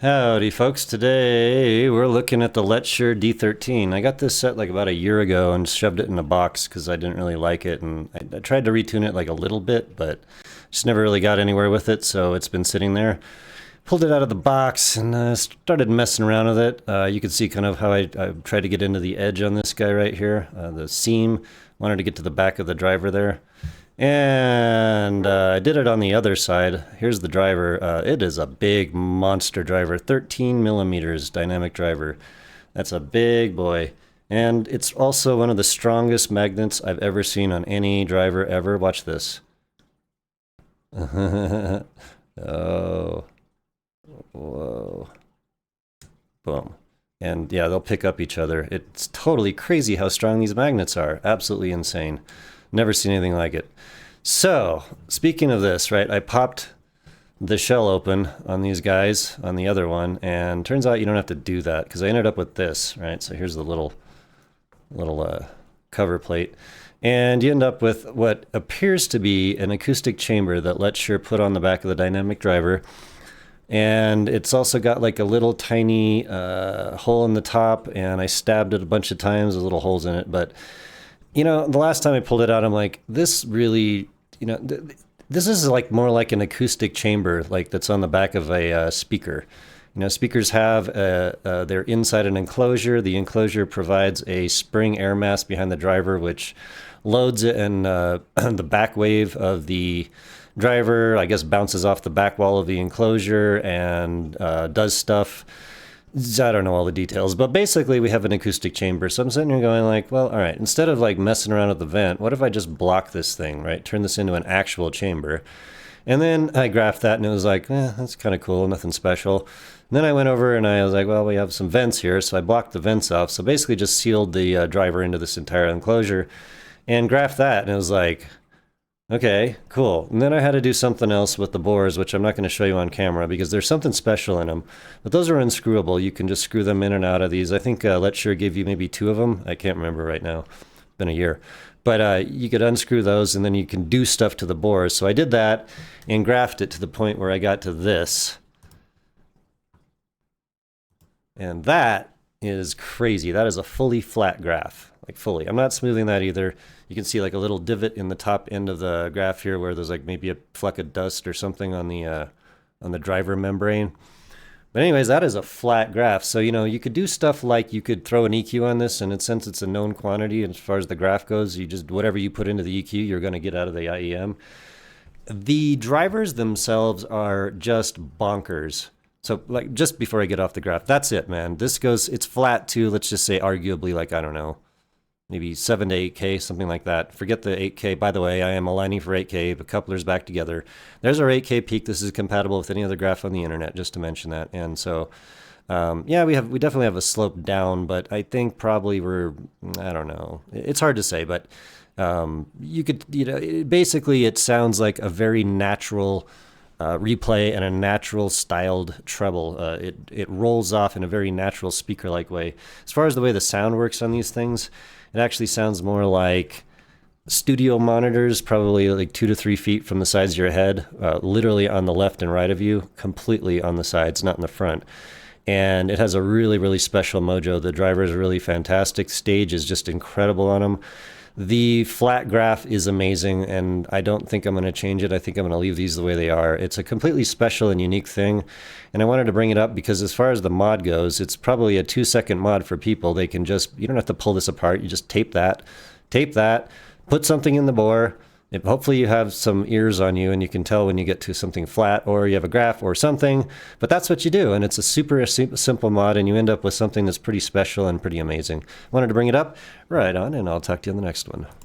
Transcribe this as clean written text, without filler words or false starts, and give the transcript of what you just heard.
Howdy folks, today we're looking at the Letshuoer D13. I got this set like about a year ago and shoved it in a box because I didn't really like it, and I tried to retune it like a little bit, but just never really got anywhere with it, so it's been sitting there. Pulled it out of the box and started messing around with it. You can see kind of how I tried to get into the edge on this guy right here, the seam. Wanted to get to the back of the driver there. And I did it on the other side. Here's the driver. It is a big monster driver, 13 millimeters dynamic driver. That's a big boy. And it's also one of the strongest magnets I've ever seen on any driver ever. Watch this. Oh, whoa. Boom. And yeah, they'll pick up each other. It's totally crazy how strong these magnets are. Absolutely insane. Never seen anything like it. So, speaking of this, right, I popped the shell open on these guys on the other one, and turns out you don't have to do that because I ended up with this, right? So here's the little cover plate, and you end up with what appears to be an acoustic chamber that Letshuoer put on the back of the dynamic driver. And it's also got like a little tiny hole in the top, and I stabbed it a bunch of times. There's little holes in it, but you know, the last time I pulled it out, I'm like, this really, you know, this is like more like an acoustic chamber, like that's on the back of a speaker. You know, speakers have they're inside an enclosure. The enclosure provides a spring air mass behind the driver, which loads it, and the back wave of the driver, I guess, bounces off the back wall of the enclosure and does stuff. I don't know all the details, but basically we have an acoustic chamber. So I'm sitting here going like, well, all right, instead of like messing around with the vent, what if I just block this thing, right? Turn this into an actual chamber. And then I graphed that and it was like, that's kind of cool, nothing special. And then I went over and I was like, well, we have some vents here. So I blocked the vents off. So basically just sealed the driver into this entire enclosure and graphed that. And it was like, okay, cool. And then I had to do something else with the bores, which I'm not going to show you on camera because there's something special in them. But those are unscrewable. You can just screw them in and out of these. I think Letshuoer gave you maybe 2 of them. I can't remember right now. It's been a year. But you could unscrew those and then you can do stuff to the bores. So I did that and graphed it to the point where I got to this. And that is crazy. That is a fully flat graph. Like fully. I'm not smoothing that either. You can see like a little divot in the top end of the graph here where there's like maybe a fleck of dust or something on the driver membrane. But anyways, that is a flat graph. So, you know, you could do stuff like you could throw an EQ on this, and since it's a known quantity, and as far as the graph goes, you just, whatever you put into the EQ, you're going to get out of the IEM. The drivers themselves are just bonkers. So like just before I get off the graph, that's it, man. This goes, it's flat to, let's just say arguably like, I don't know, maybe 7 to 8K, something like that. Forget the 8K. By the way, I am aligning for 8K, the couplers back together. There's our 8K peak. This is compatible with any other graph on the internet, just to mention that. And so, yeah, we definitely have a slope down, but I think probably I don't know. It's hard to say, but you could, you know, basically it sounds like a very natural replay and a natural styled treble. It rolls off in a very natural speaker-like way. As far as the way the sound works on these things, it actually sounds more like studio monitors, probably like 2 to 3 feet from the sides of your head, literally on the left and right of you, completely on the sides, not in the front. And it has a really, really special mojo. The driver is really fantastic. Stage is just incredible on them. The flat graph is amazing, and I don't think I'm going to change it. I think I'm going to leave these the way they are. It's a completely special and unique thing, and I wanted to bring it up because as far as the mod goes, it's probably a 2-second mod for people. They can just, you don't have to pull this apart. You just tape that, put something in the bore. Hopefully you have some ears on you and you can tell when you get to something flat or you have a graph or something, but that's what you do, and it's a super simple mod, and you end up with something that's pretty special and pretty amazing. Wanted to bring it up. Right on, and I'll talk to you in the next one.